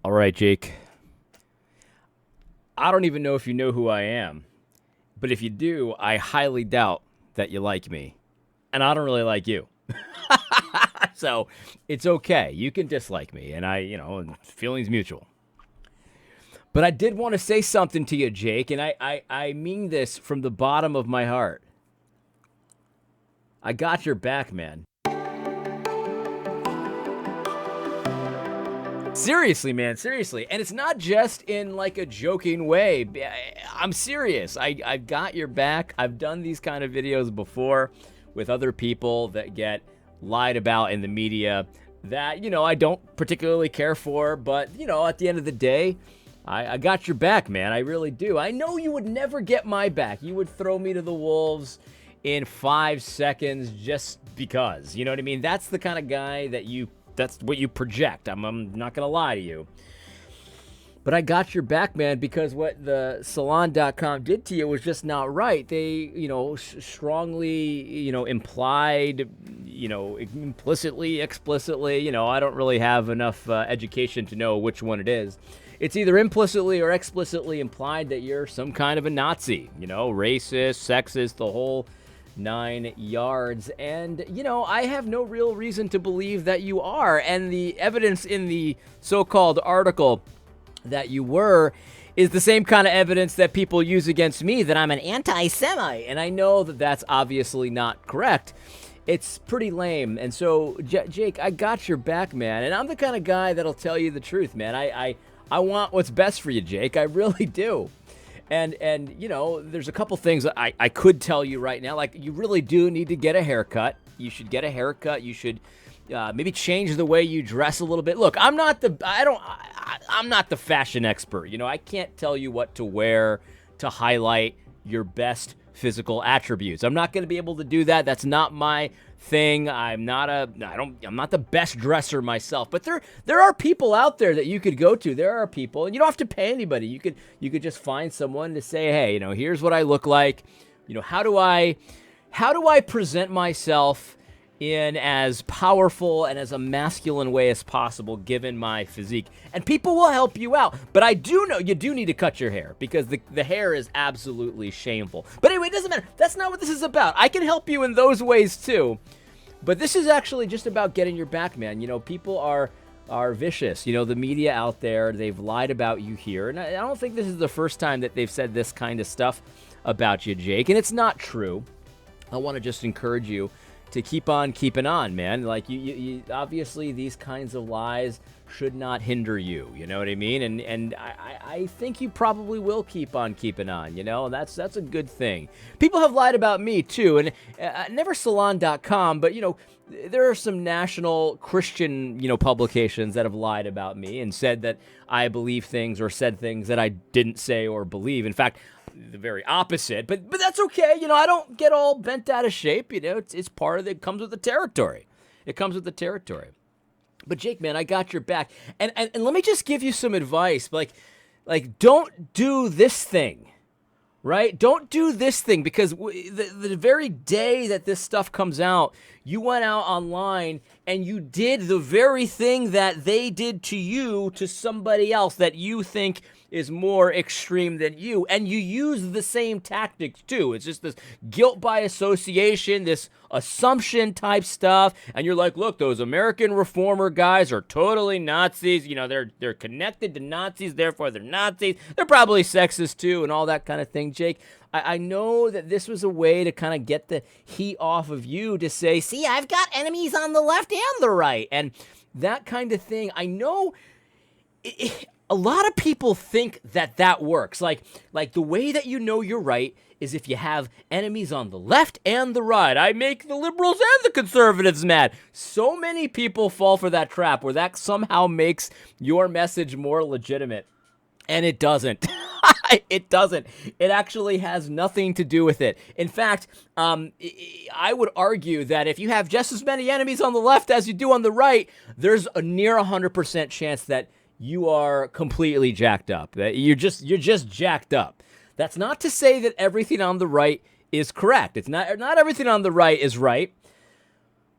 All right, Jake. I don't even know if you know who I am, but if you do, I highly doubt that you like me. And I don't really like you. So it's okay. You can dislike me, and feelings mutual. But I did want to say something to you, Jake, and I mean this from the bottom of my heart. I got your back, man. Seriously, man, seriously. And it's not just in like a joking way. I'm serious. I've got your back. I've done these kind of videos before with other people that get lied about in the media that, I don't particularly care for. But, at the end of the day, I got your back, man. I really do. I know you would never get my back. You would throw me to the wolves in 5 seconds just because. You know what I mean? That's the kind of guy that's what you project. I'm not going to lie to you. But I got your back, man, because what the salon.com did to you was just not right. They, strongly, implied, implicitly, explicitly, I don't really have enough education to know which one it is. It's either implicitly or explicitly implied that you're some kind of a Nazi, racist, sexist, the whole 9 yards. And, I have no real reason to believe that you are. And the evidence in the so-called article that you were is the same kind of evidence that people use against me, that I'm an anti-Semite. And I know that that's obviously not correct. It's pretty lame. And so, Jake, I got your back, man. And I'm the kind of guy that'll tell you the truth, man. I want what's best for you, Jake. I really do. And there's a couple things that I could tell you right now. Like, you really do need to get a haircut. You should get a haircut. You should maybe change the way you dress a little bit. Look, I'm not the fashion expert. I can't tell you what to wear to highlight your best physical attributes. I'm not going to be able to do that. That's not my thing. I'm not the best dresser myself, but there are people out there that you could go to. There are people, and you don't have to pay anybody. You could just find someone to say, hey, here's what I look like. How do I present myself in as powerful and as a masculine way as possible given my physique? And people will help you out. But I do know you do need to cut your hair, because the hair is absolutely shameful. But anyway, it doesn't matter. That's not what this is about. I can help you in those ways too. But this is actually just about getting your back, man. People are vicious. The media out there, they've lied about you here. And I don't think this is the first time that they've said this kind of stuff about you, Jake. And it's not true. I want to just encourage you to keep on keeping on, man. Like, you obviously these kinds of lies should not hinder you. You know what I mean? And I think you probably will keep on keeping on. That's a good thing. People have lied about me too, and never salon.com, but there are some national Christian publications that have lied about me and said that I believe things or said things that I didn't say or believe. In fact, the very opposite, but that's okay. I don't get all bent out of shape. It's part of it. It comes with the territory. But Jake, man, I got your back. And let me just give you some advice. Like don't do this thing, right? Don't do this thing, because the very day that this stuff comes out, you went out online and you did the very thing that they did to you to somebody else that you think is more extreme than you, and you use the same tactics too. It's just this guilt by association, this assumption type stuff, and you're like, look, those American reformer guys are totally Nazis. They're connected to Nazis, therefore they're Nazis. They're probably sexist too, and all that kind of thing, Jake. I know that this was a way to kind of get the heat off of you to say, see, I've got enemies on the left and the right, and that kind of thing. I know a lot of people think that works. Like the way that you're right is if you have enemies on the left and the right. I make the liberals and the conservatives mad. So many people fall for that trap where that somehow makes your message more legitimate. And it doesn't. It doesn't. It actually has nothing to do with it. In fact, I would argue that if you have just as many enemies on the left as you do on the right, there's a near 100% chance that you are completely jacked up. That you're just jacked up. That's not to say that everything on the right is correct. It's not everything on the right is right.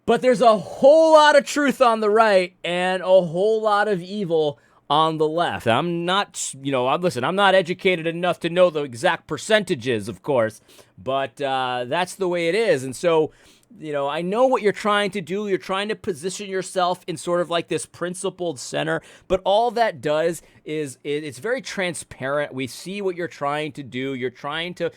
But there's a whole lot of truth on the right and a whole lot of evil on the left. I'm not, I'm not educated enough to know the exact percentages, of course, but that's the way it is. And so, I know what you're trying to do. You're trying to position yourself in sort of like this principled center, but all that does is it's very transparent. We see what you're trying to do. You're trying to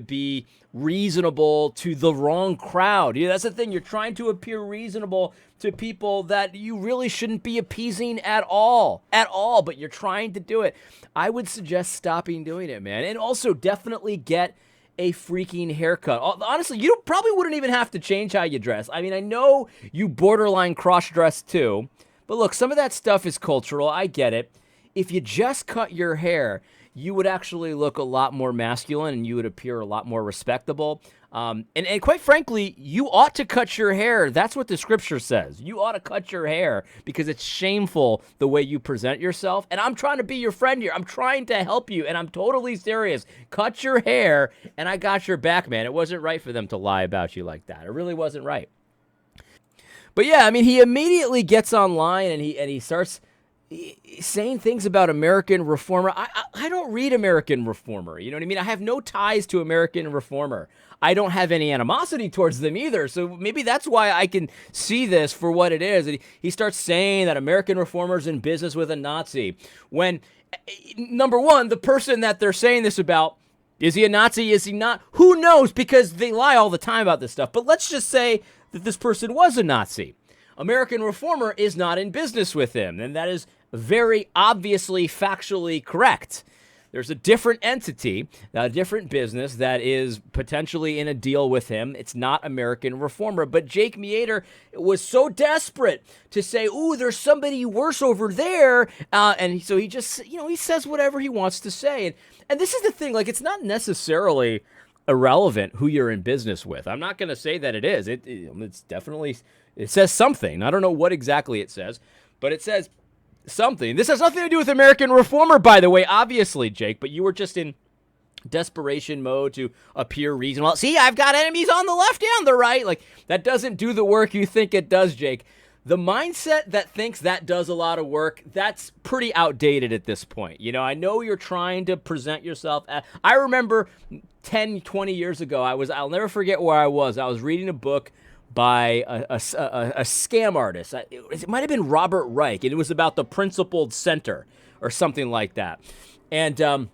be reasonable to the wrong crowd. That's the thing. You're trying to appear reasonable to people that you really shouldn't be appeasing at all, but you're trying to do it. I would suggest stopping doing it, man. And also definitely get a freaking haircut. Honestly, you probably wouldn't even have to change how you dress. I mean, I know you borderline cross-dress too, but look, some of that stuff is cultural. I get it. If you just cut your hair, you would actually look a lot more masculine and you would appear a lot more respectable. And quite frankly, you ought to cut your hair. That's what the scripture says. You ought to cut your hair because it's shameful the way you present yourself. And I'm trying to be your friend here. I'm trying to help you, and I'm totally serious. Cut your hair, and I got your back, man. It wasn't right for them to lie about you like that. It really wasn't right. But yeah, I mean, he immediately gets online and he starts saying things about American Reformer. I don't read American Reformer. You know what I mean? I have no ties to American Reformer. I don't have any animosity towards them either. So maybe that's why I can see this for what it is. And he starts saying that American Reformer's in business with a Nazi. When, number one, the person that they're saying this about, is he a Nazi? Is he not? Who knows? Because they lie all the time about this stuff. But let's just say that this person was a Nazi. American Reformer is not in business with him. And that is very obviously factually correct. There's a different entity, a different business that is potentially in a deal with him. It's not American Reformer. But Jake Meador was so desperate to say, ooh, there's somebody worse over there. And so he just, he says whatever he wants to say. And this is the thing, like, it's not necessarily irrelevant who you're in business with. I'm not going to say that it is. It's definitely, it says something. I don't know what exactly it says, but it says something. This has nothing to do with American Reformer, by the way, obviously, Jake, but you were just in desperation mode to appear reasonable. See, I've got enemies on the left and the right. Like, that doesn't do the work you think it does, Jake. The mindset that thinks that does a lot of work, that's pretty outdated at this point. I know you're trying to present yourself. I remember 10, 20 years ago, I'll never forget where I was. I was reading a book by a scam artist. It might have been Robert Reich, and it was about the principled center or something like that. And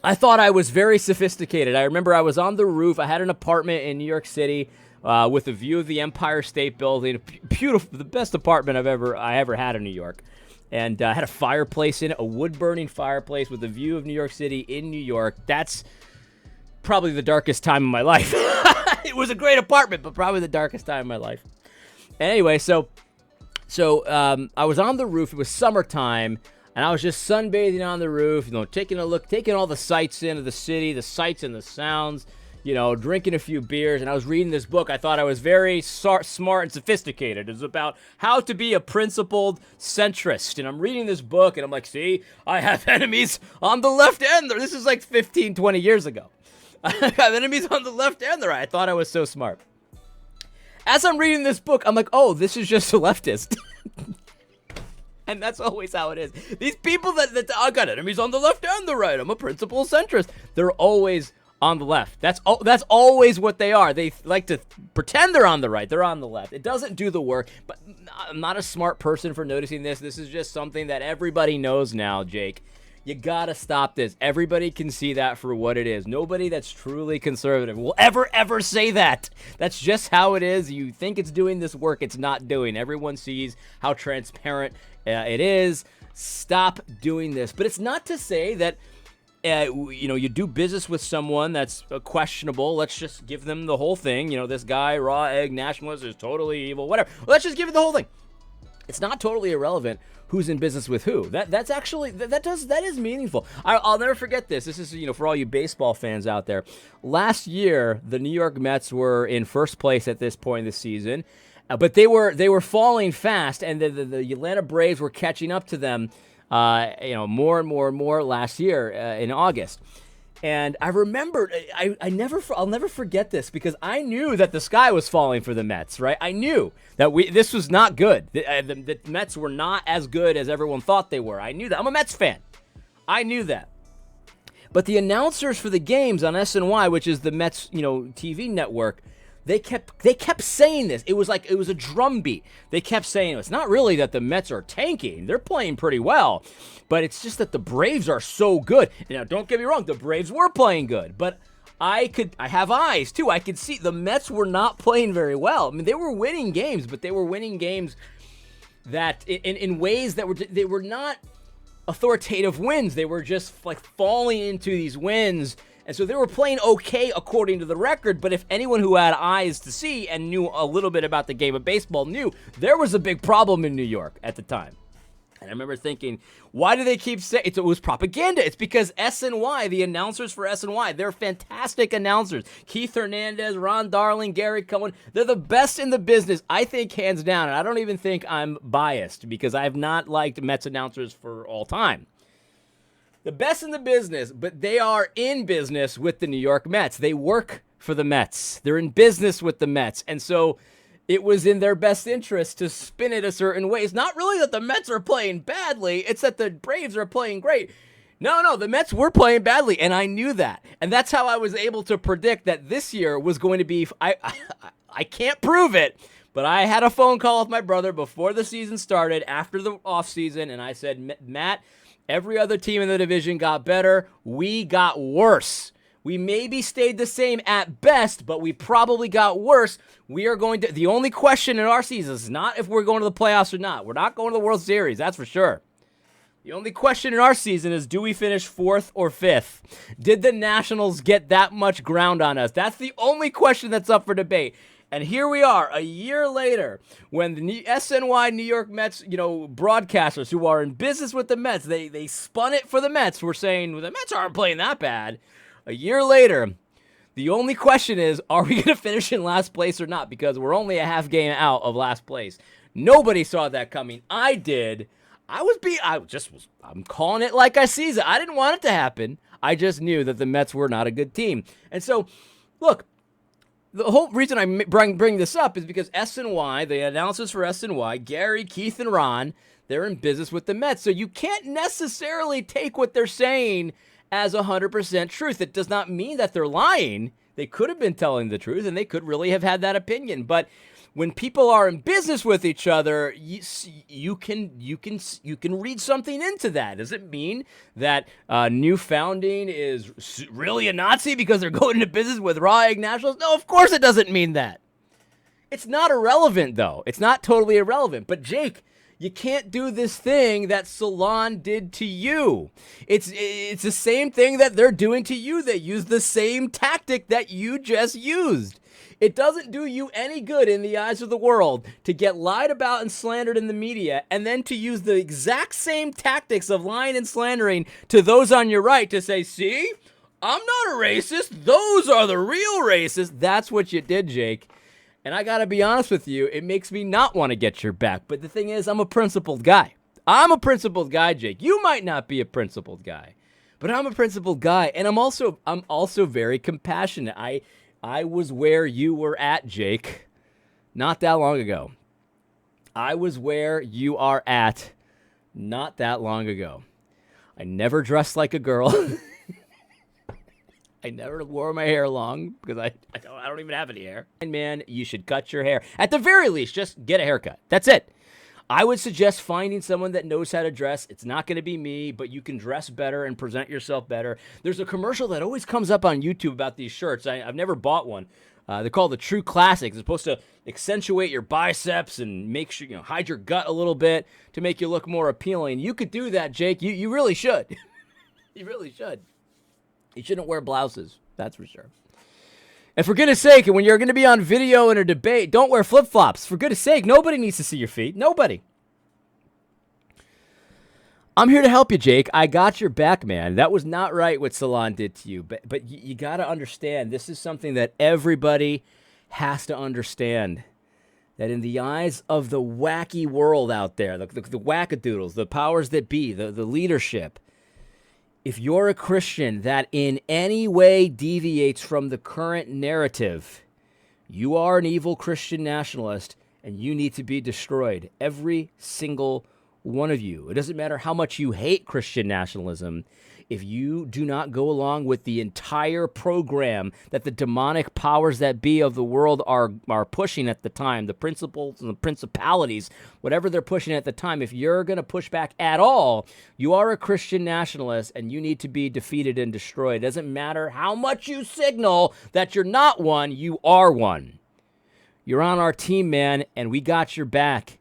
I thought I was very sophisticated. I remember I was on the roof. I had an apartment in New York City with a view of the Empire State Building. Beautiful, the best apartment I ever had in New York. And I had a fireplace in it, a wood-burning fireplace with a view of New York City in New York. That's probably the darkest time of my life. It was a great apartment, but probably the darkest time of my life. Anyway, so I was on the roof. It was summertime, and I was just sunbathing on the roof, taking a look, taking all the sights in of the city, the sights and the sounds, drinking a few beers, and I was reading this book. I thought I was very smart and sophisticated. It was about how to be a principled centrist, and I'm reading this book, and I'm like, see, I have enemies on the left and this is like 15, 20 years ago. I have enemies on the left and the right. I thought I was so smart. As I'm reading this book, I'm like, oh, this is just a leftist. And that's always how it is. These people that I got enemies on the left and the right. I'm a principled centrist. They're always on the left. That's always what they are. They like to pretend they're on the right. They're on the left. It doesn't do the work. But I'm not a smart person for noticing this. This is just something that everybody knows now, Jake. You gotta stop this. Everybody can see that for what it is. Nobody that's truly conservative will ever say that. That's just how it is. You think it's doing this work, it's not doing. Everyone sees how transparent it is. Stop doing this. But it's not to say that you do business with someone that's questionable. Let's just give them the whole thing. This guy, raw egg nationalist, is totally evil. Whatever. Let's just give it the whole thing. It's not totally irrelevant who's in business with who. That's actually that is meaningful. I'll never forget this. This is for all you baseball fans out there. Last year, the New York Mets were in first place at this point in the season, but they were falling fast, and the Atlanta Braves were catching up to them. More and more last year in August. And I remembered, I'll never forget this because I knew that the sky was falling for the Mets, right? I knew that this was not good. The Mets were not as good as everyone thought they were. I knew that. I'm a Mets fan. I knew that. But the announcers for the games on SNY, which is the Mets, TV network, they kept saying this. It was a drumbeat. They kept saying it's not really that the Mets are tanking. They're playing pretty well. But it's just that the Braves are so good. Now, don't get me wrong, the Braves were playing good, but I have eyes too. I could see the Mets were not playing very well. I mean, they were winning games, but they were winning games that in ways that they were not authoritative wins. They were just like falling into these wins. And so they were playing okay according to the record, but if anyone who had eyes to see and knew a little bit about the game of baseball knew there was a big problem in New York at the time. And I remember thinking, why do they keep saying it? Was propaganda. It's because SNY, the announcers for SNY, they're fantastic announcers. Keith Hernandez, Ron Darling, Gary Cohen, they're the best in the business, I think, hands down. And I don't even think I'm biased because I have not liked Mets announcers for all time. The best in the business, but they are in business with the New York Mets. They work for the Mets. They're in business with the Mets. And so it was in their best interest to spin it a certain way. It's not really that the Mets are playing badly. It's that the Braves are playing great. No, the Mets were playing badly, and I knew that. And that's how I was able to predict that this year was going to be, I can't prove it, but I had a phone call with my brother before the season started, after the offseason, and I said, Matt, every other team in the division got better. We got worse. We maybe stayed the same at best, but we probably got worse. The only question in our season is not if we're going to the playoffs or not. We're not going to the World Series, that's for sure. The only question in our season is, do we finish 4th or 5th? Did the Nationals get that much ground on us? That's the only question that's up for debate. And here we are, a year later, when the SNY New York Mets, broadcasters who are in business with the Mets, they spun it for the Mets. We're saying, well, the Mets aren't playing that bad. A year later, the only question is, are we going to finish in last place or not? Because we're only a half game out of last place. Nobody saw that coming. I did. I'm calling it like I sees it. I didn't want it to happen. I just knew that the Mets were not a good team. And so, look, the whole reason I bring this up is because SNY, the announcers for SNY, Gary, Keith, and Ron, they're in business with the Mets. So you can't necessarily take what they're saying as 100% truth. It does not mean that they're lying. They could have been telling the truth, and they could really have had that opinion. But when people are in business with each other, you can read something into that. Does it mean that New Founding is really a Nazi because they're going into business with raw egg nationals? No, of course it doesn't mean that. It's not irrelevant, though. It's not totally irrelevant. But Jake, you can't do this thing that Salon did to you. It's the same thing that they're doing to you. They use the same tactic that you just used. It doesn't do you any good in the eyes of the world to get lied about and slandered in the media and then to use the exact same tactics of lying and slandering to those on your right to say, see, I'm not a racist. Those are the real racists. That's what you did, Jake. And I got to be honest with you, it makes me not want to get your back. But the thing is, I'm a principled guy. I'm a principled guy, Jake. You might not be a principled guy, but I'm a principled guy. And I'm also very compassionate. I was where you were at, Jake, not that long ago. I was where you are at not that long ago. I never dressed like a girl. I never wore my hair long because I don't even have any hair. And man, you should cut your hair. At the very least, just get a haircut. That's it. I would suggest finding someone that knows how to dress. It's not going to be me, but you can dress better and present yourself better. There's a commercial that always comes up on YouTube about these shirts. I've never bought one. They're called the True Classics. It's supposed to accentuate your biceps and make sure, hide your gut a little bit to make you look more appealing. You could do that, Jake. You really should. You really should. You shouldn't wear blouses. That's for sure. And for goodness sake, when you're going to be on video in a debate, don't wear flip-flops. For goodness sake, nobody needs to see your feet. Nobody. I'm here to help you, Jake. I got your back, man. That was not right what Salon did to you. But you got to understand, this is something that everybody has to understand. That in the eyes of the wacky world out there, the wackadoodles, the powers that be, the leadership, If you're a Christian that in any way deviates from the current narrative, you are an evil Christian nationalist and you need to be destroyed. Every single one of you. It doesn't matter how much you hate Christian nationalism. If you do not go along with the entire program that the demonic powers that be of the world are pushing at the time, the principles and the principalities, whatever they're pushing at the time, if you're going to push back at all, you are a Christian nationalist and you need to be defeated and destroyed. It doesn't matter how much you signal that you're not one, you are one. You're on our team, man, and we got your back.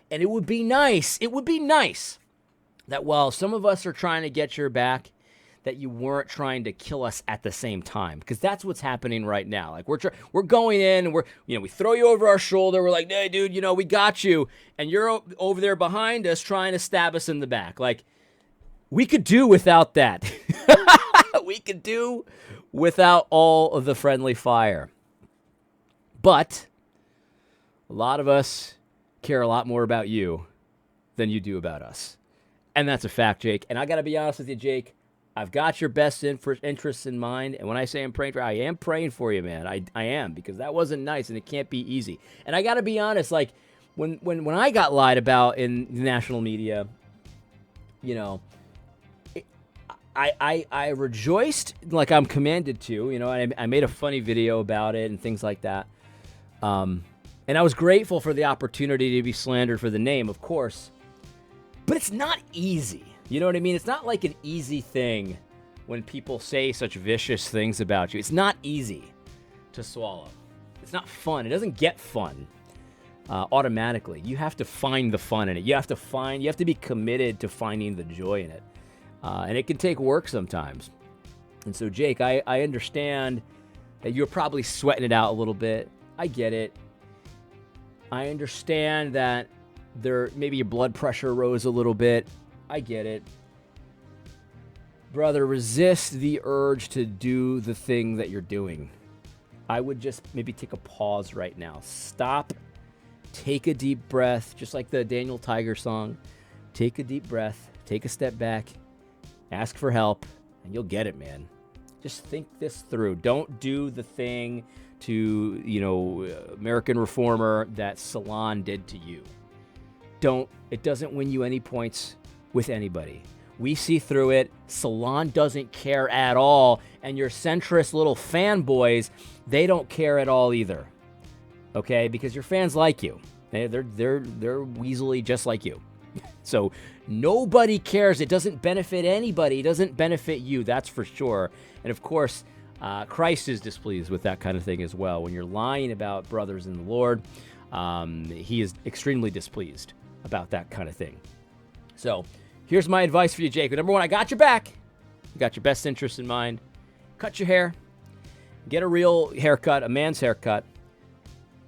And it would be nice that while some of us are trying to get your back, that you weren't trying to kill us at the same time, because that's what's happening right now. Like we're going in and we throw you over our shoulder. We're like, hey, dude, we got you, and you're over there behind us trying to stab us in the back. Like, we could do without that. We could do without all of the friendly fire. But a lot of us care a lot more about you than you do about us. And that's a fact, Jake. And I got to be honest with you, Jake. I've got your best interests in mind. And when I say I'm praying for you, I am praying for you, man. I am, because that wasn't nice and it can't be easy. And I got to be honest, like when I got lied about in the national media, I rejoiced like I'm commanded to, I made a funny video about it and things like that. And I was grateful for the opportunity to be slandered for the name, of course. But it's not easy. You know what I mean? It's not like an easy thing when people say such vicious things about you. It's not easy to swallow. It's not fun. It doesn't get fun automatically. You have to find the fun in it. You have to be committed to finding the joy in it. And it can take work sometimes. And so, Jake, I understand that you're probably sweating it out a little bit. I get it. I understand that maybe your blood pressure rose a little bit. I get it. Brother, resist the urge to do the thing that you're doing. I would just maybe take a pause right now. Stop. Take a deep breath, just like the Daniel Tiger song. Take a deep breath. Take a step back. Ask for help, and you'll get it, man. Just think this through. Don't do the thing to, American Reformer that Salon did to you. It doesn't win you any points with anybody. We see through it. Salon doesn't care at all. And your centrist little fanboys, they don't care at all either. Okay? Because your fans like you. They're weaselly just like you. So nobody cares. It doesn't benefit anybody. It doesn't benefit you. That's for sure. And of course, Christ is displeased with that kind of thing as well. When you're lying about brothers in the Lord, he is extremely displeased about that kind of thing. So here's my advice for you, Jake. Number one, I got your back. You got your best interests in mind. Cut your hair. Get a real haircut, a man's haircut.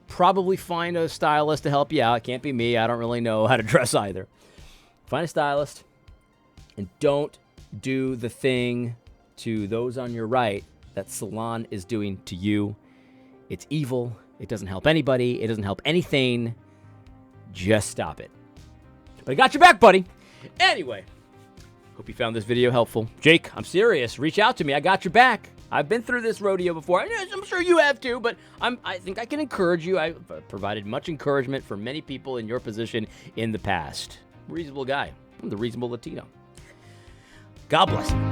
Probably find a stylist to help you out. It can't be me. I don't really know how to dress either. Find a stylist. And don't do the thing to those on your right that Salon is doing to you. It's evil. It doesn't help anybody. It doesn't help anything. Just stop it. But I got your back, buddy. Anyway, hope you found this video helpful. Jake, I'm serious. Reach out to me. I got your back. I've been through this rodeo before. I'm sure you have too, but I think I can encourage you. I've provided much encouragement for many people in your position in the past. Reasonable guy. I'm the reasonable Latino. God bless you.